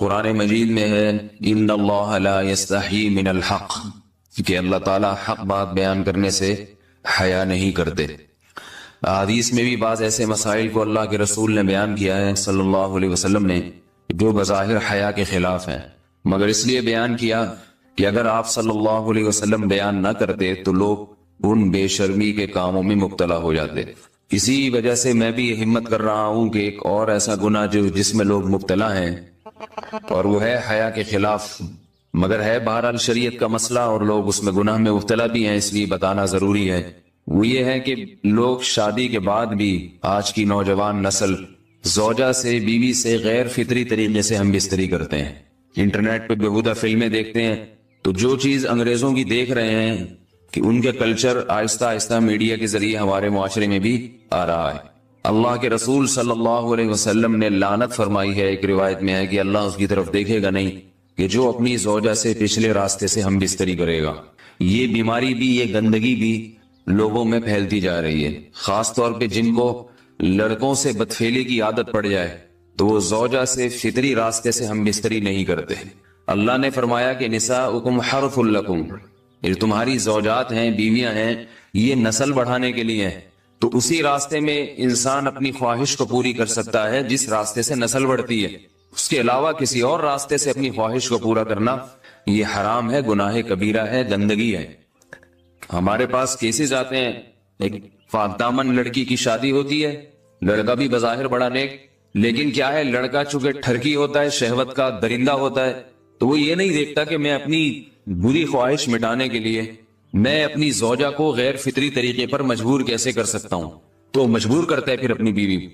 قرآن مجید میں ہے ان اللہ لا یستحی من الحق، کہ اللہ تعالیٰ حق بات بیان کرنے سے حیا نہیں کرتے۔ حدیث میں بھی بعض ایسے مسائل کو اللہ کے رسول نے بیان کیا ہے صلی اللہ علیہ وسلم نے جو بظاہر حیا کے خلاف ہیں، مگر اس لیے بیان کیا کہ اگر آپ صلی اللہ علیہ وسلم بیان نہ کرتے تو لوگ ان بے شرمی کے کاموں میں مبتلا ہو جاتے۔ اسی وجہ سے میں بھی یہ ہمت کر رہا ہوں کہ ایک اور ایسا گناہ جس میں لوگ مبتلا ہیں اور وہ ہے حیا کے خلاف، مگر ہے بہرحال شریعت کا مسئلہ اور لوگ اس میں گناہ میں مبتلا بھی ہیں، اس لیے بتانا ضروری ہے۔ وہ یہ ہے کہ لوگ شادی کے بعد بھی آج کی نوجوان نسل زوجہ سے، بیوی سے غیر فطری طریقے سے ہم بستری کرتے ہیں، انٹرنیٹ پہ بیہودہ فلمیں دیکھتے ہیں، تو جو چیز انگریزوں کی دیکھ رہے ہیں کہ ان کے کلچر آہستہ آہستہ میڈیا کے ذریعے ہمارے معاشرے میں بھی آ رہا ہے۔ اللہ کے رسول صلی اللہ علیہ وسلم نے لعنت فرمائی ہے، ایک روایت میں ہے کہ اللہ اس کی طرف دیکھے گا نہیں کہ جو اپنی زوجہ سے پچھلے راستے سے ہم بستری کرے گا۔ یہ بیماری بھی، یہ گندگی بھی لوگوں میں پھیلتی جا رہی ہے، خاص طور پہ جن کو لڑکوں سے بدفعلی کی عادت پڑ جائے تو وہ زوجہ سے فطری راستے سے ہم بستری نہیں کرتے۔ اللہ نے فرمایا کہ نساؤکم حرث لکم، یہ تمہاری زوجات ہیں، بیویاں ہیں، یہ نسل بڑھانے کے لیے ہیں، تو اسی راستے میں انسان اپنی خواہش کو پوری کر سکتا ہے جس راستے سے نسل بڑھتی ہے۔ اس کے علاوہ کسی اور راستے سے اپنی خواہش کو پورا کرنا یہ حرام ہے، گناہ کبیرہ ہے، گندگی ہے۔ ہمارے پاس کیسز آتے ہیں، ایک پاک دامن لڑکی کی شادی ہوتی ہے، لڑکا بھی بظاہر بڑا نیک، لیکن کیا ہے، لڑکا چونکہ ٹھرکی ہوتا ہے، شہوت کا درندہ ہوتا ہے، تو وہ یہ نہیں دیکھتا کہ میں اپنی بری خواہش مٹانے کے لیے میں اپنی زوجہ کو غیر فطری طریقے پر مجبور کیسے کر سکتا ہوں، تو مجبور کرتا ہے پھر اپنی بیوی۔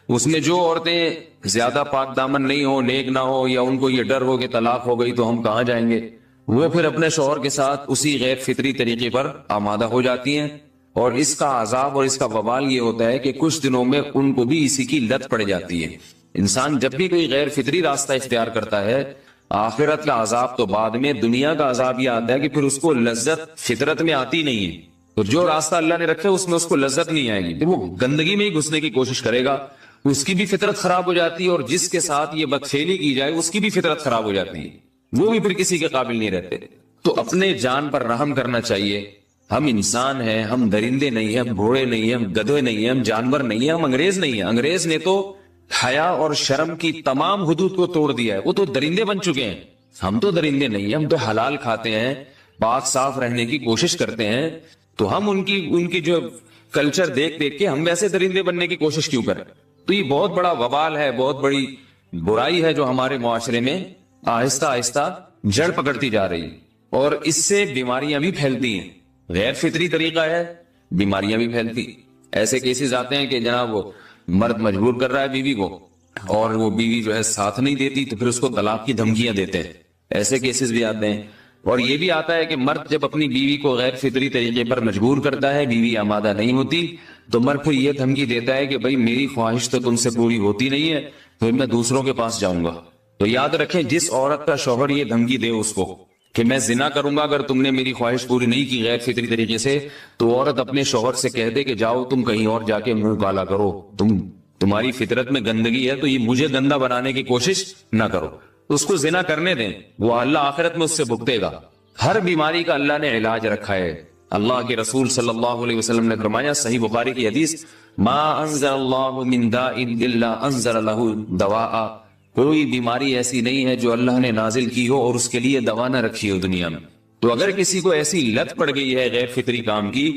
اس میں جو عورتیں زیادہ پاک دامن نہیں ہو، نیک نہ ہو، یا ان کو یہ ڈر ہو کہ طلاق ہو گئی تو ہم کہاں جائیں گے، وہ پھر اپنے شوہر کے ساتھ اسی غیر فطری طریقے پر آمادہ ہو جاتی ہیں، اور اس کا عذاب اور اس کا وبال یہ ہوتا ہے کہ کچھ دنوں میں ان کو بھی اسی کی لت پڑ جاتی ہے۔ انسان جب بھی کوئی غیر فطری راستہ اختیار کرتا ہے، آخرت کا عذاب تو بعد میں، دنیا کا عذاب یہ آتا ہے کہ پھر اس کو لذت فطرت میں آتی نہیں ہے، تو جو راستہ اللہ نے رکھا اس میں اس کو لذت نہیں آئے گی، پھر وہ گندگی میں ہی گھسنے کی کوشش کرے گا، اس کی بھی فطرت خراب ہو جاتی ہے، اور جس کے ساتھ یہ بدفعلی کی جائے اس کی بھی فطرت خراب ہو جاتی ہے، وہ بھی پھر کسی کے قابل نہیں رہتے۔ تو اپنے جان پر رحم کرنا چاہیے۔ ہم انسان ہیں، ہم درندے نہیں ہیں، ہم گھوڑے نہیں ہیں، ہم گدھے نہیں ہیں، ہم جانور نہیں ہیں، ہم انگریز نہیں ہیں۔ انگریز نے تو حیا اور شرم کی تمام حدود کو توڑ دیا ہے، وہ تو درندے بن چکے ہیں، ہم تو درندے نہیں ہیں، ہم تو حلال کھاتے ہیں، پاک صاف رہنے کی کوشش کرتے ہیں، تو ہم ان کی جو کلچر دیکھ کے ہم ویسے درندے بننے کی کوشش کیوں کریں؟ تو یہ بہت بڑا وبال ہے، بہت بڑی برائی ہے جو ہمارے معاشرے میں آہستہ آہستہ جڑ پکڑتی جا رہی ہے، اور اس سے بیماریاں بھی پھیلتی ہیں۔ غیر فطری طریقہ ہے، بیماریاں بھی پھیلتی۔ ایسے کیسز آتے ہیں کہ جناب وہ مرد مجبور کر رہا ہے بیوی کو، اور وہ بیوی جو ہے ساتھ نہیں دیتی تو پھر اس کو طلاق کی دھمکیاں دیتے ہیں، ایسے کیسز بھی آتے ہیں۔ اور یہ بھی آتا ہے کہ مرد جب اپنی بیوی کو غیر فطری طریقے پر مجبور کرتا ہے، بیوی آمادہ نہیں ہوتی، تو مرد پھر یہ دھمکی دیتا ہے کہ بھائی میری خواہش تو تم سے پوری ہوتی نہیں ہے، پھر میں دوسروں کے پاس جاؤں گا۔ تو یاد رکھیں، جس عورت کا شوہر یہ دھمکی دے اس کو کہ میں زنا کروں گا اگر تم نے میری خواہش پوری نہیں کی غیر فطری طریقے سے، تو عورت اپنے شوہر سے کہہ دے کہ جاؤ تم کہیں اور جا کے منہ کالا کرو، تمہاری فطرت میں گندگی ہے تو یہ مجھے گندا بنانے کی کوشش نہ کرو، اس کو زنا کرنے دیں، وہ اللہ آخرت میں اس سے بھگتے گا۔ ہر بیماری کا اللہ نے علاج رکھا ہے۔ اللہ کے رسول صلی اللہ علیہ وسلم نے فرمایا، صحیح بخاری کی حدیث، ما انزل اللہ من داء الا انزل له دواء، کوئی بیماری ایسی نہیں ہے جو اللہ نے نازل کی ہو اور اس کے لیے دوا نہ رکھی ہو دنیا میں۔ تو اگر کسی کو ایسی لت پڑ گئی ہے غیر فطری کام کی،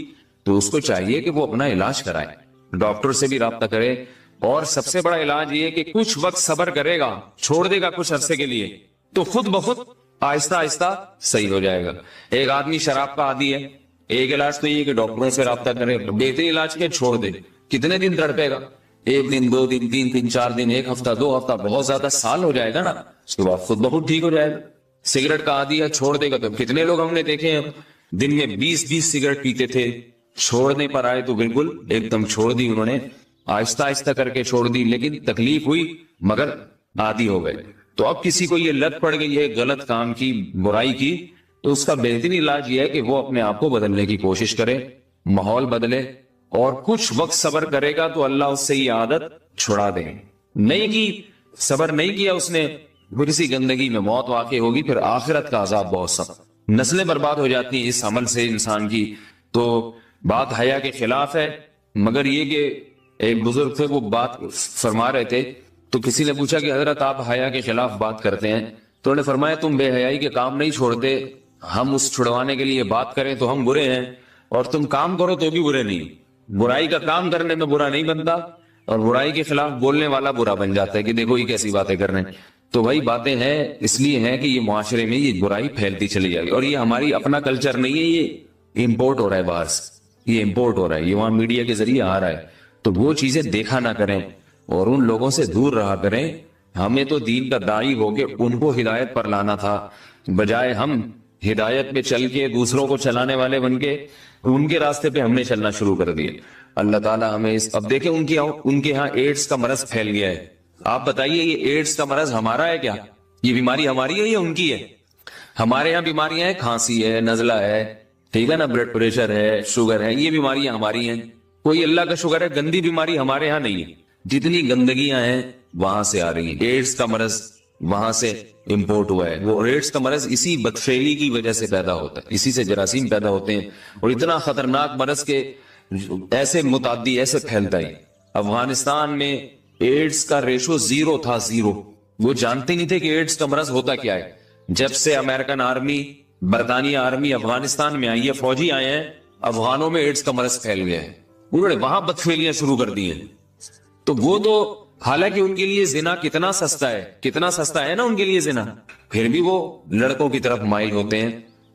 تو اس کو چاہیے کہ وہ اپنا علاج کرائے، ڈاکٹر سے بھی رابطہ کرے، اور سب سے بڑا علاج یہ کہ کچھ وقت صبر کرے گا، چھوڑ دے گا کچھ عرصے کے لیے، تو خود بخود آہستہ آہستہ صحیح ہو جائے گا۔ ایک آدمی شراب کا عادی ہے، ایک علاج تو یہ کہ ڈاکٹروں سے رابطہ کرے، بہترین علاج کے چھوڑ دے، کتنے دن تڑپے گا؟ ایک دن، دو دن، تین دن، چار دن، ایک ہفتہ، دو ہفتہ، بہت زیادہ سال ہو جائے گا نا، اس کے بعد خود بخود ٹھیک ہو جائے گا۔ سگریٹ کا عادی ہے، چھوڑ دے گا، تو کتنے لوگ ہم نے دیکھے ہیں دن میں 20 سگریٹ پیتے تھے، چھوڑنے پر آئے تو بالکل ایک دم چھوڑ دی انہوں نے، آہستہ آہستہ کر کے چھوڑ دی، لیکن تکلیف ہوئی مگر عادی ہو گئے۔ تو اب کسی کو یہ لت پڑ گئی ہے غلط کام کی، برائی کی، تو اس کا بہترین علاج یہ ہے کہ وہ اپنے آپ کو بدلنے کی کوشش کرے، ماحول بدلے، اور کچھ وقت صبر کرے گا تو اللہ اس سے یہ عادت چھڑا دے۔ نہیں کی، صبر نہیں کیا اس نے، پھر اسی گندگی میں موت واقع ہوگی، پھر آخرت کا عذاب بہت سخت، نسلیں برباد ہو جاتی ہیں اس عمل سے انسان کی۔ تو بات حیا کے خلاف ہے، مگر یہ کہ ایک بزرگ تھے وہ بات فرما رہے تھے، تو کسی نے پوچھا کہ حضرت آپ حیا کے خلاف بات کرتے ہیں، تو انہوں نے فرمایا تم بے حیائی کے کام نہیں چھوڑتے، ہم اس چھڑوانے کے لیے بات کریں تو ہم برے ہیں، اور تم کام کرو تو بھی برے نہیں۔ برائی کا کام کرنے میں برا نہیں بنتا، اور برائی کے خلاف بولنے والا برا بن جاتا ہے کہ دیکھو یہ کیسی باتیں کر رہے ہیں۔ تو وہی باتیں ہیں اس لیے ہیں کہ یہ معاشرے میں یہ برائی پھیلتی چلی جائے گی، اور یہ ہماری اپنا کلچر نہیں ہے، یہ امپورٹ ہو رہا ہے باہر سے، یہ امپورٹ ہو رہا ہے، یہ وہاں میڈیا کے ذریعے آ رہا ہے۔ تو وہ چیزیں دیکھا نہ کریں اور ان لوگوں سے دور رہا کریں۔ ہمیں تو دین کا داعی ہو کے ان کو ہدایت پر لانا تھا، بجائے ہم ہدایت پہ چل کے دوسروں کو چلانے والے بن کے ان کے راستے پہ ہم نے چلنا شروع کر دیا۔ اللہ تعالیٰ ہمیں اب دیکھیں ان کے ہاں ایڈز کا مرض پھیل گیا ہے۔ آپ بتائیے یہ ایڈز کا مرض ہمارا ہے کیا؟ یہ بیماری ہماری ہے یا ان کی ہے؟ ہمارے یہاں بیماریاں ہیں، کھانسی ہے، نزلہ ہے، ٹھیک ہے نا، بلڈ پریشر ہے، شوگر ہے، یہ بیماریاں ہماری ہیں۔ کوئی اللہ کا شکر ہے گندی بیماری ہمارے یہاں نہیں ہے۔ جتنی گندگیاں ہیں وہاں سے آ رہی ہیں، ایڈز کا مرض وہاں سے امپورٹ ہوا ہے۔ وہ ایڈز کا مرض اسی بدفعلی کی وجہ سے پیدا ہوتا ہے، اسی سے جراثیم پیدا ہوتے ہیں، اور اتنا خطرناک مرض کے ایسے متعدی ایسے پھیلتا ہے۔ افغانستان میں ایڈز کا ریشو 0 تھا، 0۔ وہ جانتے نہیں تھے کہ ایڈز کا مرض ہوتا کیا ہے۔ جب سے امریکن آرمی، برطانیہ آرمی افغانستان میں آئی ہے، فوجی آئے ہیں، افغانوں میں ایڈز کا مرض پھیل گیا ہے، انہوں نے وہاں بدفعلیاں شروع کر دی ہیں۔ تو وہ تو حالانکہ ان کے لیے زنا کتنا سستا ہے، کتنا سستا ہے نا ان کے لیے زنا، پھر بھی وہ لڑکوں کی طرف مائل ہوتے ہیں۔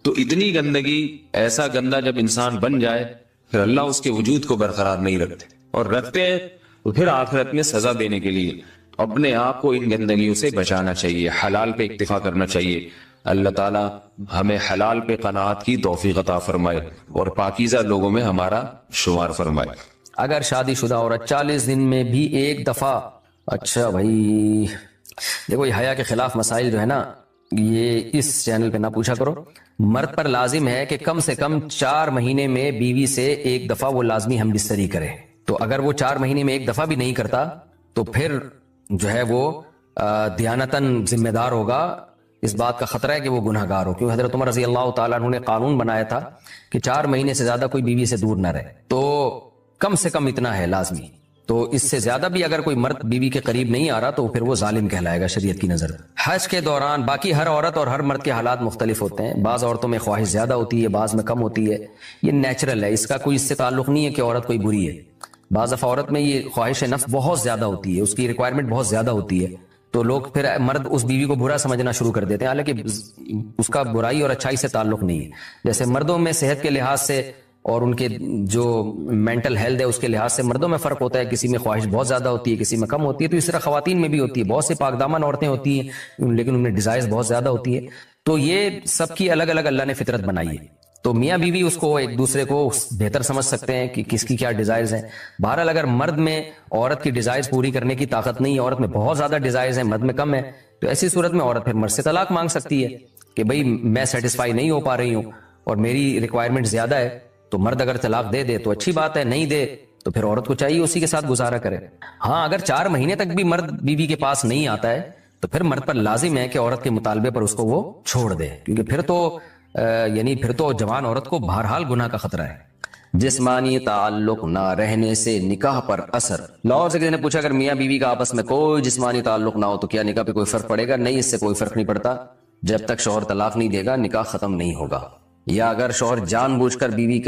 تو اتنی گندگی، ایسا گندا جب انسان بن جائے پھر اللہ اس کے وجود کو برقرار نہیں رکھتے، اور رکھتے ہیں تو پھر آخرت میں سزا دینے کے لیے اپنے آپ کو ان گندگیوں سے بچانا چاہیے، حلال پہ اکتفا کرنا چاہیے۔ اللہ تعالیٰ ہمیں حلال پہ قناعت کی توفیق عطا فرمائے اور پاکیزہ لوگوں میں ہمارا شمار فرمائے۔ اگر شادی شدہ عورت 40 دن میں بھی ایک دفعہ، اچھا بھائی دیکھو یہ حیا کے خلاف مسائل جو ہے نا یہ اس چینل پہ نہ پوچھا کرو۔ مرد پر لازم ہے کہ کم سے کم 4 مہینے میں بیوی سے ایک دفعہ وہ لازمی ہم بستری کرے۔ تو اگر وہ 4 مہینے میں ایک دفعہ بھی نہیں کرتا تو پھر جو ہے وہ دیانتاً ذمہ دار ہوگا، اس بات کا خطرہ ہے کہ وہ گناہ گار ہو، کیونکہ حضرت عمر رضی اللہ تعالیٰ عنہ نے قانون بنایا تھا کہ 4 مہینے سے زیادہ کوئی بیوی سے دور نہ رہے۔ تو کم سے کم اتنا ہے لازمی، تو اس سے زیادہ بھی اگر کوئی مرد بیوی کے قریب نہیں آ رہا تو پھر وہ ظالم کہلائے گا شریعت کی نظر۔ حج کے دوران باقی ہر عورت اور ہر مرد کے حالات مختلف ہوتے ہیں، بعض عورتوں میں خواہش زیادہ ہوتی ہے، بعض میں کم ہوتی ہے، یہ نیچرل ہے، اس کا کوئی اس سے تعلق نہیں ہے کہ عورت کوئی بری ہے۔ بعض دفعہ عورت میں یہ خواہش نفس بہت زیادہ ہوتی ہے، اس کی ریکوائرمنٹ بہت زیادہ ہوتی ہے، تو لوگ پھر مرد اس بیوی کو برا سمجھنا شروع کر دیتے ہیں، حالانکہ اس کا برائی اور اچھائی سے تعلق نہیں ہے۔ جیسے مردوں میں صحت کے لحاظ سے اور ان کے جو مینٹل ہیلتھ ہے اس کے لحاظ سے مردوں میں فرق ہوتا ہے، کسی میں خواہش بہت زیادہ ہوتی ہے، کسی میں کم ہوتی ہے، تو اس طرح خواتین میں بھی ہوتی ہے۔ بہت سے پاک دامن عورتیں ہوتی ہیں لیکن ان میں ڈیزائرز بہت زیادہ ہوتی ہے، تو یہ سب کی الگ الگ اللہ نے فطرت بنائی ہے، تو میاں بیوی اس کو ایک دوسرے کو بہتر سمجھ سکتے ہیں کہ کس کی کیا ڈیزائرز ہیں۔ بہرحال اگر مرد میں عورت کی ڈیزائرز پوری کرنے کی طاقت نہیں ہے، عورت میں بہت زیادہ ڈیزائرز ہیں، مرد میں کم ہے، تو ایسی صورت میں عورت پھر مرد سے طلاق مانگ سکتی ہے کہ بھئی میں سیٹسفائی نہیں ہو پا رہی ہوں اور میری ریکوائرمنٹ زیادہ ہے۔ تو مرد اگر طلاق دے دے تو اچھی بات ہے، نہیں دے تو پھر عورت کو چاہیے اسی کے ساتھ گزارا کرے۔ ہاں اگر 4 مہینے تک بھی مرد بیوی کے پاس نہیں آتا ہے تو پھر مرد پر لازم ہے کہ عورت کے مطالبے پر اس کو وہ چھوڑ دے، کیونکہ پھر تو جوان عورت کو بہرحال گناہ کا خطرہ ہے۔ جسمانی تعلق نہ رہنے سے نکاح پر اثر۔ لاہور سے کسی نے پوچھا اگر میاں بیوی کا آپس میں کوئی جسمانی تعلق نہ ہو تو کیا نکاح پہ کوئی فرق پڑے گا؟ نہیں، اس سے کوئی فرق نہیں پڑتا، جب تک شوہر طلاق نہیں دے گا نکاح ختم نہیں ہوگا، یا اگر شوہر جان بوجھ کر بیوی